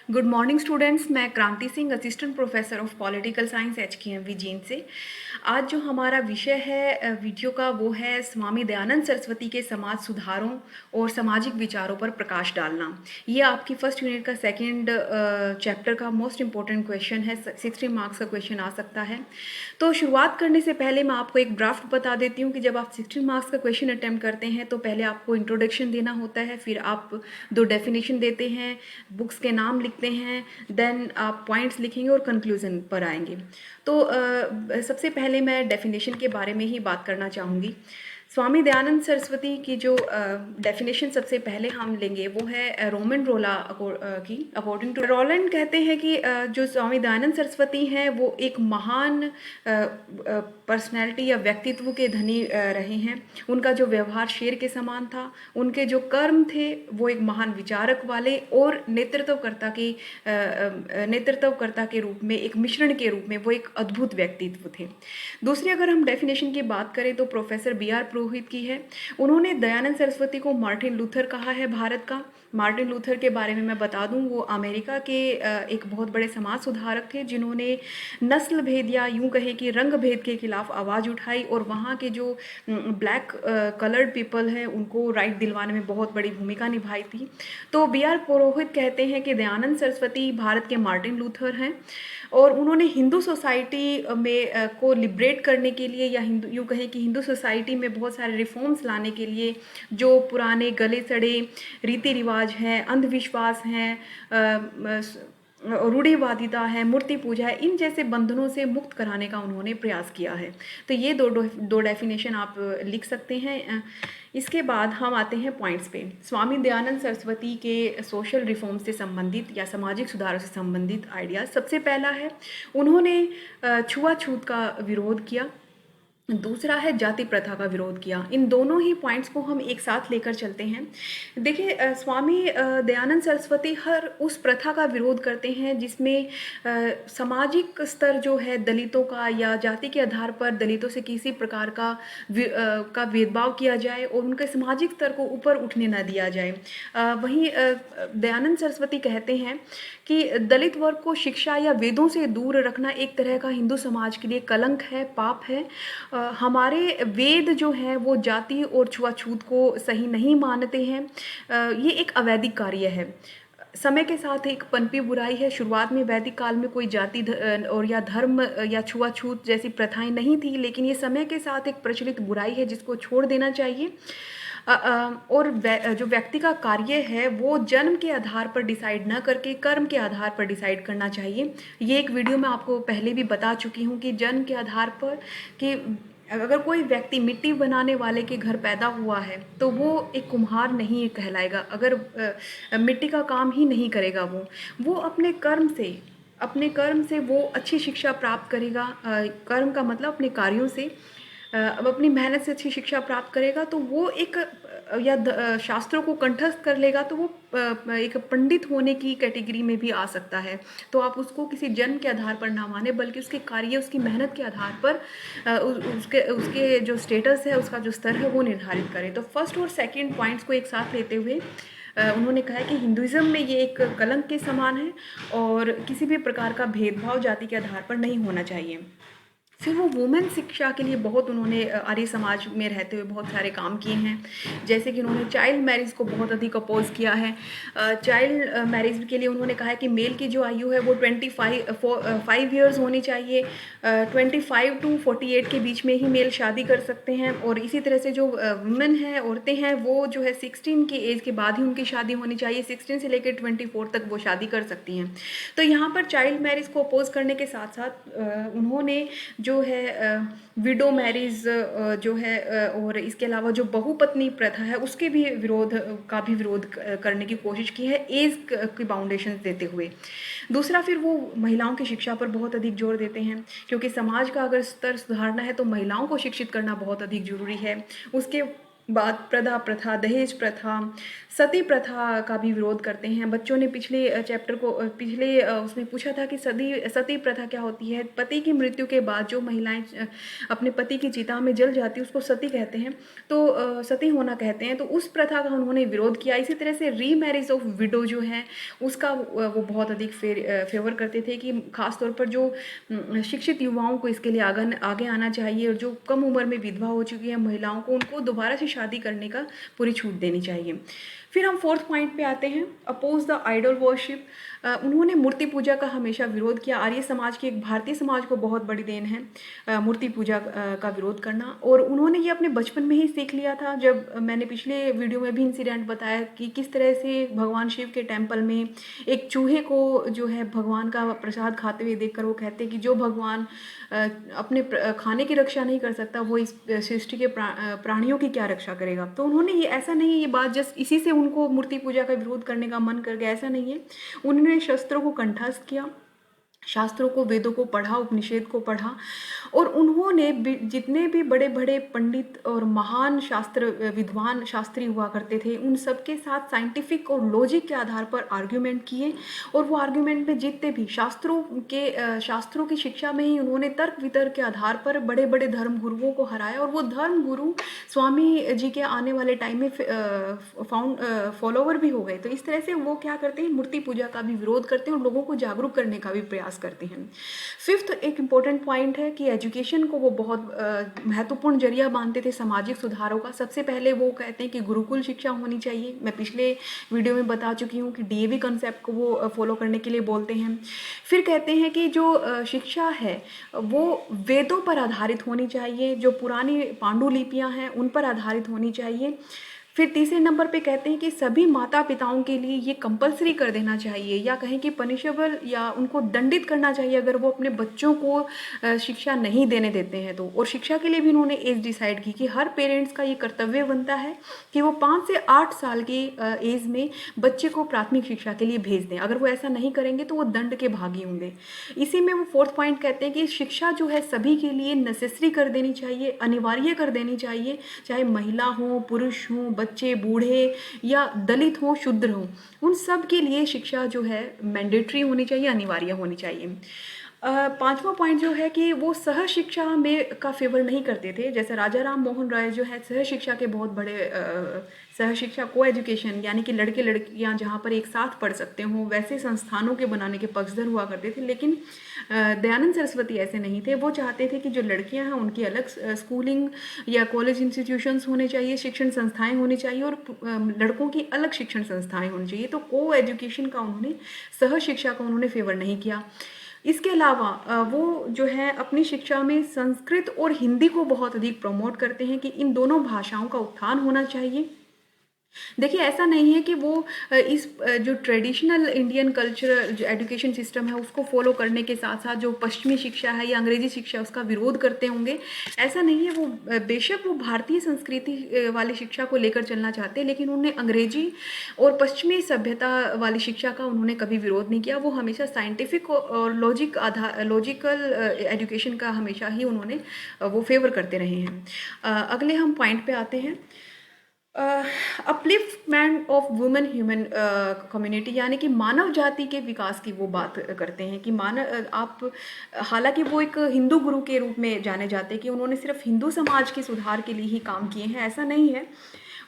Good morning students. मैं क्रांति Singh, assistant professor of political science HKMV Jind से। आज जो हमारा विषय है वीडियो का वो है स्वामी दयानंद सरस्वती के समाज सुधारों और सामाजिक विचारों पर प्रकाश डालना। ये आपकी फर्स्ट यूनिट का सेकंड चैप्टर का मोस्ट इम्पोर्टेंट क्वेश्चन है। 60 मार्क्स का क्वेश्चन आ सकता है। तो शुरुआत करने से पहले मैं आपको एक ड्राफ्ट बता देती हूँ कि जब आप 60 मार्क्स का क्वेश्चन अटैम्प्ट करते हैं तो पहले आपको इंट्रोडक्शन देना होता है, फिर आप 2 डेफिनेशन देते हैं, बुक्स के नाम लिखते हैं, देन आप पॉइंट्स लिखेंगे और कंक्लूजन पर आएंगे। तो सबसे पहले मैं डेफिनेशन के बारे में ही बात करना चाहूँगी। स्वामी दयानंद सरस्वती की जो डेफिनेशन सबसे पहले हम लेंगे वो है रोमन रोला की। अकॉर्डिंग टू रोलैंड कहते हैं कि जो स्वामी दयानंद सरस्वती हैं वो एक महान पर्सनैलिटी या व्यक्तित्व के धनी रहे हैं। उनका जो व्यवहार शेर के समान था, उनके जो कर्म थे वो एक महान विचारक वाले और नेतृत्वकर्ता के रूप में, एक मिश्रण के रूप में वो एक अद्भुत व्यक्तित्व थे। दूसरी अगर हम डेफिनेशन की बात करें तो प्रोफेसर BR पुरोहित की है। उन्होंने दयानंद सरस्वती को मार्टिन लूथर कहा है भारत का। मार्टिन लूथर के बारे में मैं बता दूं, वो अमेरिका के एक बहुत बड़े समाज सुधारक थे जिन्होंने नस्ल भेद या यूं कहे कि रंग भेद के खिलाफ आवाज़ उठाई और वहाँ के जो ब्लैक कलर्ड पीपल हैं उनको राइट दिलवाने में बहुत बड़ी भूमिका निभाई थी। तो BR पुरोहित कहते हैं कि दयानंद सरस्वती भारत के मार्टिन लूथर हैं और उन्होंने हिंदू सोसाइटी में को लिबरेट करने के लिए या हिंदू यूँ कहें कि हिंदू सोसाइटी में बहुत सारे रिफॉर्म्स लाने के लिए जो पुराने गले सड़े रीति रिवाज हैं, अंधविश्वास हैं, रूढ़िवादिता है, मूर्ति पूजा है, इन जैसे बंधनों से मुक्त कराने का उन्होंने प्रयास किया है। तो ये दो डेफिनेशन आप लिख सकते हैं। इसके बाद हम आते हैं पॉइंट्स पे। स्वामी दयानंद सरस्वती के सोशल रिफॉर्म से संबंधित या सामाजिक सुधारों से संबंधित आइडिया। सबसे पहला है, उन्होंने छुआछूत का विरोध किया। दूसरा है जाति प्रथा का विरोध किया। इन दोनों ही पॉइंट्स को हम एक साथ लेकर चलते हैं। देखिए, स्वामी दयानंद सरस्वती हर उस प्रथा का विरोध करते हैं जिसमें सामाजिक स्तर जो है दलितों का या जाति के आधार पर दलितों से किसी प्रकार का भेदभाव किया जाए और उनके सामाजिक स्तर को ऊपर उठने न दिया जाए। वहीं दयानंद सरस्वती कहते हैं कि दलित वर्ग को शिक्षा या वेदों से दूर रखना एक तरह का हिंदू समाज के लिए कलंक है, पाप है। हमारे वेद जो हैं वो जाति और छुआछूत को सही नहीं मानते हैं। ये एक अवैधिक कार्य है, समय के साथ एक पनपी बुराई है। शुरुआत में वैदिक काल में कोई जाति और या धर्म या छुआछूत जैसी प्रथाएं नहीं थी, लेकिन ये समय के साथ एक प्रचलित बुराई है जिसको छोड़ देना चाहिए। और जो व्यक्ति का कार्य है वो जन्म के आधार पर डिसाइड न करके कर्म के आधार पर डिसाइड करना चाहिए। ये एक वीडियो मैं आपको पहले भी बता चुकी हूँ कि जन्म के आधार पर कि अगर कोई व्यक्ति मिट्टी बनाने वाले के घर पैदा हुआ है तो वो एक कुम्हार नहीं कहलाएगा। अगर मिट्टी का काम ही नहीं करेगा वो अपने कर्म से वो अच्छी शिक्षा प्राप्त करेगा। कर्म का मतलब अपने कार्यों से, अब अपनी मेहनत से अच्छी शिक्षा प्राप्त करेगा तो वो एक शास्त्रों को कंठस्थ कर लेगा तो वो एक पंडित होने की कैटेगरी में भी आ सकता है। तो आप उसको किसी जन्म के आधार पर ना माने बल्कि उसके कार्य, उसकी मेहनत के आधार पर उसके उसके जो स्टेटस है, उसका जो स्तर है वो निर्धारित करें। तो फर्स्ट और सेकंड पॉइंट्स को एक साथ लेते हुए उन्होंने कहा कि हिंदुज़म में ये एक कलंक के समान है और किसी भी प्रकार का भेदभाव जाति के आधार पर नहीं होना चाहिए। फिर वो वुमेन शिक्षा के लिए बहुत उन्होंने आर्य समाज में रहते हुए बहुत सारे काम किए हैं। जैसे कि उन्होंने चाइल्ड मैरिज को बहुत अधिक अपोज किया है। चाइल्ड मैरिज के लिए उन्होंने कहा है कि मेल की जो आयु है वो 5 ईयर्स होनी चाहिए। 25 to 48 के बीच में ही मेल शादी कर सकते हैं और इसी तरह से जो वुमेन हैं, औरतें हैं, वो जो है 16 की एज के बाद ही उनकी शादी होनी चाहिए। 16 से लेकर 24 तक वो शादी कर सकती हैं। तो यहाँ पर चाइल्ड मैरिज को अपोज करने के साथ साथ उन्होंने जो है विडो मैरिज जो है और इसके अलावा जो बहुपत्नी प्रथा है उसके भी विरोध करने की कोशिश की है, एज की बाउंडेशन देते हुए। दूसरा, फिर वो महिलाओं की शिक्षा पर बहुत अधिक जोर देते हैं क्योंकि समाज का अगर स्तर सुधारना है तो महिलाओं को शिक्षित करना बहुत अधिक ज़रूरी है। उसके बात प्रदा प्रथा, दहेज प्रथा, सती प्रथा का भी विरोध करते हैं। बच्चों ने पिछले चैप्टर को उसमें पूछा था कि सती प्रथा क्या होती है। पति की मृत्यु के बाद जो महिलाएं अपने पति की चिता में जल जाती है उसको सती कहते हैं, तो सती होना कहते हैं, तो उस प्रथा का उन्होंने विरोध किया। इसी तरह से रीमैरिज ऑफ विडो जो है उसका वो बहुत अधिक फेवर करते थे कि खासतौर पर जो शिक्षित युवाओं को इसके लिए आगे आना चाहिए, और जो कम उम्र में विधवा हो चुकी है महिलाओं को उनको दोबारा से शादी करने का पूरी छूट देनी चाहिए। फिर हम फोर्थ पॉइंट पे आते हैं, अपोज द आइडल वर्शिप। उन्होंने मूर्ति पूजा का हमेशा विरोध किया। आर्य समाज की, एक भारतीय समाज को बहुत बड़ी देन है मूर्ति पूजा का विरोध करना, और उन्होंने ये अपने बचपन में ही सीख लिया था। जब मैंने पिछले वीडियो में भी इंसिडेंट बताया कि किस तरह से भगवान शिव के टेम्पल में एक चूहे को जो है भगवान का प्रसाद खाते हुए देखकर वो कहते हैं कि जो भगवान अपने खाने की रक्षा नहीं कर सकता वो इस सृष्टि के प्राणियों की क्या रक्षा करेगा। तो उन्होंने ये, ऐसा नहीं है ये बात जस्ट इसी से उनको मूर्ति पूजा का विरोध करने का मन कर गया, ऐसा नहीं है। उन्होंने शस्त्रों को कंठस्थ किया, शास्त्रों को, वेदों को पढ़ा, उपनिषद को पढ़ा, और उन्होंने जितने भी बड़े बड़े पंडित और महान विद्वान शास्त्री हुआ करते थे उन सबके साथ साइंटिफिक और लॉजिक के आधार पर आर्ग्यूमेंट किए, और वो आर्ग्यूमेंट में जीतते भी। शास्त्रों की शिक्षा में ही उन्होंने तर्क वितर्क के आधार पर बड़े बड़े धर्म गुरुओं को हराया, और वो धर्म गुरु स्वामी जी के आने वाले टाइम में फॉलोवर भी हो गए। तो इस तरह से वो क्या करते हैं, मूर्ति पूजा का भी विरोध करते हैं और लोगों को जागरूक करने का भी प्रयास करते हैं। फिफ्थ एक इम्पोर्टेंट पॉइंट है कि एजुकेशन को वो बहुत महत्वपूर्ण जरिया मानते थे सामाजिक सुधारों का। सबसे पहले वो कहते हैं कि गुरुकुल शिक्षा होनी चाहिए। मैं पिछले वीडियो में बता चुकी हूँ कि डीएवी कंसेप्ट को वो फॉलो करने के लिए बोलते हैं। फिर कहते हैं कि जो शिक्षा है वो वेदों पर आधारित होनी चाहिए, जो पुरानी पांडुलिपियाँ हैं उन पर आधारित होनी चाहिए। फिर तीसरे नंबर पे कहते हैं कि सभी माता पिताओं के लिए ये कंपलसरी कर देना चाहिए, या कहें कि पनिशेबल, या उनको दंडित करना चाहिए अगर वो अपने बच्चों को शिक्षा नहीं देने देते हैं तो। और शिक्षा के लिए भी उन्होंने एज डिसाइड की कि हर पेरेंट्स का ये कर्तव्य बनता है कि वो 5 से 8 साल की एज में बच्चे को प्राथमिक शिक्षा के लिए भेज दें। अगर वो ऐसा नहीं करेंगे तो वो दंड के भागी होंगे। इसी में वो फोर्थ पॉइंट कहते हैं कि शिक्षा जो है सभी के लिए नेसेसरी कर देनी चाहिए, अनिवार्य कर देनी चाहिए, चाहे महिला हो, पुरुष हो, बच्चे, बूढ़े या दलित हो, शूद्र हो, उन सब के लिए शिक्षा जो है मैंडेटरी होनी चाहिए, अनिवार्य होनी चाहिए। पांचवा पॉइंट जो है कि वो सह शिक्षा में का फेवर नहीं करते थे। जैसे राजा राम मोहन राय जो है सह शिक्षा के बहुत बड़े सह शिक्षा को एजुकेशन, यानी कि लड़के लड़कियां जहाँ पर एक साथ पढ़ सकते हों वैसे संस्थानों के बनाने के पक्षधर हुआ करते थे। लेकिन दयानंद सरस्वती ऐसे नहीं थे। वो चाहते थे कि जो लड़कियां हैं उनकी अलग स्कूलिंग या कॉलेज इंस्टीट्यूशंस होने चाहिए, शिक्षण संस्थाएं होनी चाहिए, और लड़कों की अलग शिक्षण संस्थाएं होनी चाहिए। तो को एजुकेशन का उन्होंने, सह शिक्षा का उन्होंने फेवर नहीं किया। इसके अलावा वो जो है अपनी शिक्षा में संस्कृत और हिंदी को बहुत अधिक प्रमोट करते हैं कि इन दोनों भाषाओं का उत्थान होना चाहिए। देखिए ऐसा नहीं है कि वो जो ट्रेडिशनल इंडियन कल्चर जो एजुकेशन सिस्टम है उसको फॉलो करने के साथ साथ जो पश्चिमी शिक्षा है या अंग्रेजी शिक्षा उसका विरोध करते होंगे, ऐसा नहीं है। वो बेशक वो भारतीय संस्कृति वाली शिक्षा को लेकर चलना चाहते हैं, लेकिन उन्होंने अंग्रेजी और पश्चिमी सभ्यता वाली शिक्षा का उन्होंने कभी विरोध नहीं किया। वो हमेशा साइंटिफिक और लॉजिकल एजुकेशन का हमेशा ही उन्होंने वो फेवर करते रहे हैं। अगले हम पॉइंट पे आते हैं, upliftment of women human community, यानी कि मानव जाति के विकास की वो बात करते हैं कि हालांकि वो एक हिंदू गुरु के रूप में जाने जाते हैं कि उन्होंने सिर्फ हिंदू समाज के सुधार के लिए ही काम किए हैं, ऐसा नहीं है।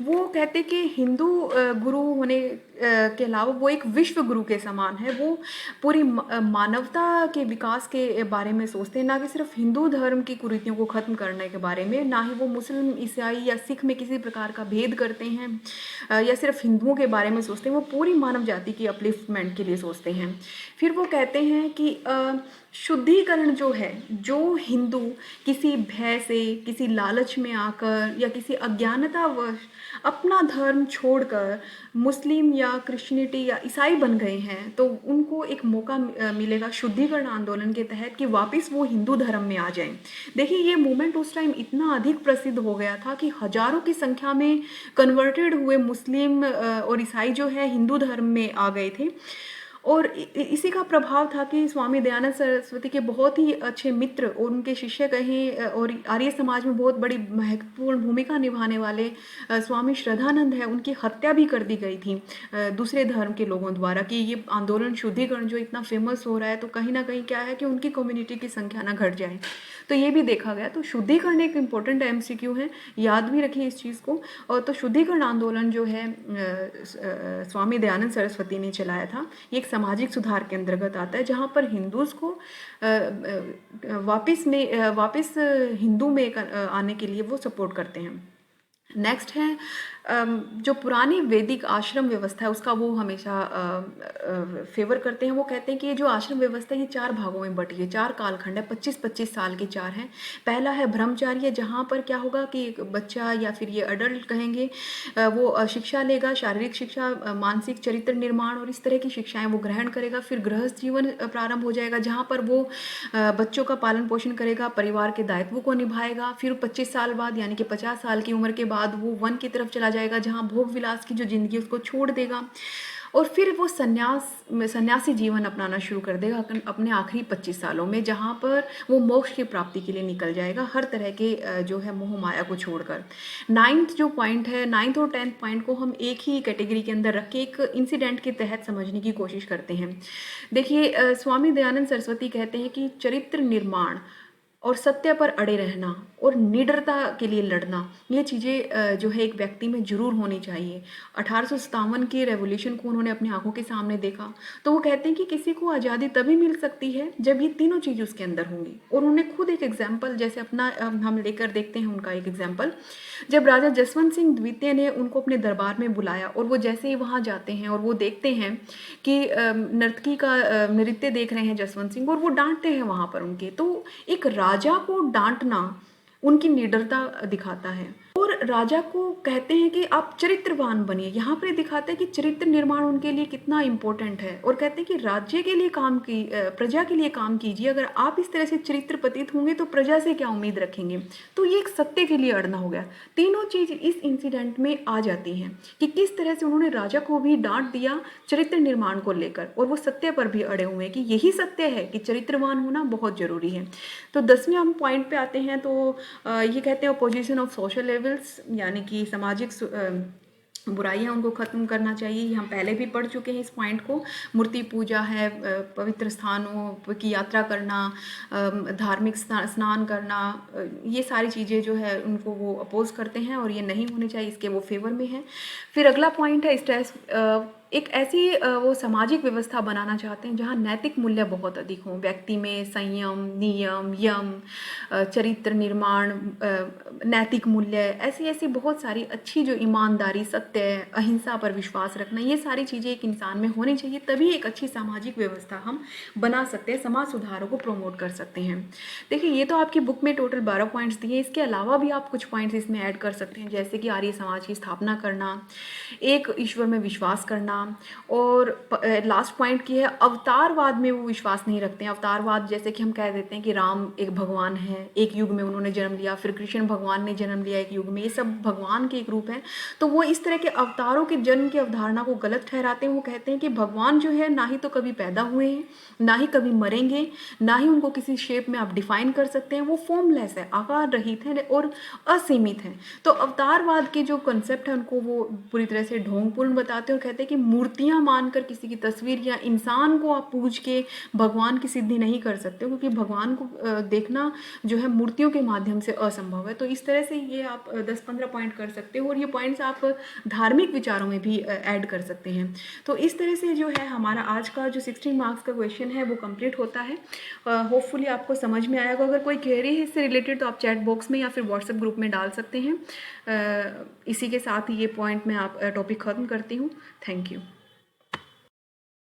वो कहते कि हिंदू गुरु होने के अलावा वो एक विश्व गुरु के समान है। वो पूरी मानवता के विकास के बारे में सोचते हैं, ना कि सिर्फ हिंदू धर्म की कुरीतियों को ख़त्म करने के बारे में। ना ही वो मुस्लिम, ईसाई या सिख में किसी प्रकार का भेद करते हैं या सिर्फ हिंदुओं के बारे में सोचते हैं। वो पूरी मानव जाति की अपलिफ्टमेंट के लिए सोचते हैं। फिर वो कहते हैं कि शुद्धिकरण जो है, जो हिंदू किसी भय से, किसी लालच में आकर या किसी अज्ञानतावश अपना धर्म छोड़कर मुस्लिम या क्रिश्चियनिटी या ईसाई बन गए हैं, तो उनको एक मौका मिलेगा शुद्धिकरण आंदोलन के तहत कि वापस वो हिंदू धर्म में आ जाएं। देखिए ये मूवमेंट उस टाइम इतना अधिक प्रसिद्ध हो गया था कि हजारों की संख्या में कन्वर्टेड हुए मुस्लिम और ईसाई जो है हिंदू धर्म में आ गए थे। और इसी का प्रभाव था कि स्वामी दयानंद सरस्वती के बहुत ही अच्छे मित्र और उनके शिष्य कहें और आर्य समाज में बहुत बड़ी महत्वपूर्ण भूमिका निभाने वाले स्वामी श्रद्धानंद है, उनकी हत्या भी कर दी गई थी दूसरे धर्म के लोगों द्वारा, कि ये आंदोलन शुद्धिकरण जो इतना फेमस हो रहा है तो कहीं ना कहीं क्या है कि उनकी कम्युनिटी की संख्या ना घट जाए, तो ये भी देखा गया। तो शुद्धिकरण एक इम्पोर्टेंट MCQ है, याद भी रखिए इस चीज़ को। और तो शुद्धिकरण आंदोलन जो है स्वामी दयानंद सरस्वती ने चलाया था, ये एक सामाजिक सुधार के अंतर्गत आता है, जहाँ पर हिंदूज को वापस हिंदू में आने के लिए वो सपोर्ट करते हैं। नेक्स्ट है जो पुरानी वैदिक आश्रम व्यवस्था है उसका वो हमेशा फेवर करते हैं। वो कहते हैं कि ये जो आश्रम व्यवस्था ये 4 भागों में बटी है, 4 कालखंड है, 25-25 साल के 4 हैं। पहला है ब्रह्मचार्य, जहाँ पर क्या होगा कि एक बच्चा या फिर ये अडल्ट कहेंगे वो शिक्षा लेगा, शारीरिक शिक्षा, मानसिक चरित्र निर्माण और इस तरह की शिक्षाएं वो ग्रहण करेगा। फिर गृहस्थ जीवन प्रारंभ हो जाएगा, जहाँ पर वो बच्चों का पालन पोषण करेगा, परिवार के दायित्वों को निभाएगा। फिर 25 साल बाद यानी कि 50 साल की उम्र के बाद वो वन की तरफ चला जाएगा, जहाँ भोग विलास की जो जिंदगी उसको छोड़ देगा और फिर वो सन्यासी जीवन अपनाना शुरू कर देगा अपने आखिरी 25 सालों में, जहाँ पर वो मोक्ष की प्राप्ति के लिए निकल जाएगा, हर तरह के जो है मोह माया को छोड़कर। 9th जो पॉइंट है, 9th और 10th पॉइंट को हम एक ही कैटेगरी के अंदर रख के एक इंसिडेंट के तहत समझने की कोशिश करते हैं। देखिए स्वामी दयानंद सरस्वती कहते हैं कि चरित्र निर्माण और सत्य पर अड़े रहना और निडरता के लिए लड़ना, ये चीज़ें जो है एक व्यक्ति में जरूर होनी चाहिए। 1857 के रेवोल्यूशन को उन्होंने अपनी आंखों के सामने देखा, तो वो कहते हैं कि किसी को आज़ादी तभी मिल सकती है जब ये तीनों चीज़ उसके अंदर होंगी। और उन्होंने खुद एक एग्जाम्पल जैसे अपना हम लेकर देखते हैं उनका एक एग्जाम्पल, जब राजा जसवंत सिंह द्वितीय ने उनको अपने दरबार में बुलाया और वो जैसे ही वहाँ जाते हैं और वो देखते हैं कि नर्तकी का नृत्य देख रहे हैं जसवंत सिंह और वो डांटते हैं वहाँ पर उनके, तो एक राजा को डांटना उनकी निडरता दिखाता है। और राजा को कहते हैं कि आप चरित्रवान बनिए, यहाँ पर दिखाते हैं कि चरित्र निर्माण उनके लिए कितना इम्पोर्टेंट है। और कहते हैं कि राज्य के लिए काम की प्रजा के लिए काम कीजिए, अगर आप इस तरह से चरित्र पतित होंगे तो प्रजा से क्या उम्मीद रखेंगे। तो ये एक सत्य के लिए अड़ना हो गया। तीनों चीज़ इस इंसिडेंट में आ जाती हैं कि किस तरह से उन्होंने राजा को भी डांट दिया चरित्र निर्माण को लेकर, और वो सत्य पर भी अड़े हुए हैं कि यही सत्य है कि चरित्रवान होना बहुत ज़रूरी है। तो 10वें हम पॉइंट पे आते हैं, तो ये कहते हैं अपोजिशन ऑफ सोशल लेवल्स, यानी कि सामाजिक बुराइयां उनको ख़त्म करना चाहिए। हम पहले भी पढ़ चुके हैं इस पॉइंट को। मूर्ति पूजा है, पवित्र स्थानों की यात्रा करना, धार्मिक स्नान करना, ये सारी चीज़ें जो है उनको वो अपोज करते हैं और ये नहीं होनी चाहिए, इसके वो फेवर में है। फिर अगला पॉइंट है स्ट्रेस, एक ऐसी वो सामाजिक व्यवस्था बनाना चाहते हैं जहाँ नैतिक मूल्य बहुत अधिक हों, व्यक्ति में संयम, नियम, यम, चरित्र निर्माण, नैतिक मूल्य, ऐसी ऐसी बहुत सारी अच्छी जो ईमानदारी, सत्य, अहिंसा पर विश्वास रखना, ये सारी चीज़ें एक इंसान में होनी चाहिए, तभी एक अच्छी सामाजिक व्यवस्था हम बना सकते हैं, समाज सुधारों को प्रमोट कर सकते हैं। देखिए ये तो आपकी बुक में टोटल 12 पॉइंट्स दिए, इसके अलावा भी आप कुछ पॉइंट्स इसमें ऐड कर सकते हैं, जैसे कि आर्य समाज की स्थापना करना, एक ईश्वर में विश्वास करना, और लास्ट पॉइंट की है अवतारवाद में वो विश्वास नहीं रखते हैं। अवतारवाद जैसे कि हम कह देते हैं कि राम एक भगवान है, एक युग में उन्होंने जन्म लिया, फिर कृष्ण भगवान ने जन्म लिया एक युग में, ये सब भगवान के एक रूप है। तो वो इस तरह के अवतारों के जन्म की अवधारणा को गलत ठहराते हैं। वो कहते हैं कि भगवान जो है ना ही तो कभी पैदा हुए हैं, ना ही कभी मरेंगे, ना ही उनको किसी शेप में आप डिफाइन कर सकते हैं, वो फॉर्मलेस है, आकार रहित है और असीमित है। तो अवतारवाद के जो कंसेप्ट है उनको वो पूरी तरह से ढोंगपूर्ण बताते हैं और कहते हैं कि मूर्तियां मानकर किसी की तस्वीर या इंसान को आप पूज के भगवान की सिद्धि नहीं कर सकते, क्योंकि भगवान को देखना जो है मूर्तियों के माध्यम से असंभव है। तो इस तरह से ये आप 10-15 पॉइंट कर सकते हो और ये पॉइंट्स आप धार्मिक विचारों में भी ऐड कर सकते हैं। तो इस तरह से जो है हमारा आज का जो 16 मार्क्स का क्वेश्चन है वो कंप्लीट होता है। होपफुली आपको समझ में आएगा। अगर कोई क्वेरी है इससे रिलेटेड तो आप चैट बॉक्स में या फिर व्हाट्सएप ग्रुप में डाल सकते हैं। इसी के साथ ये पॉइंट मैं आप टॉपिक ख़त्म करती हूँ। Thank you.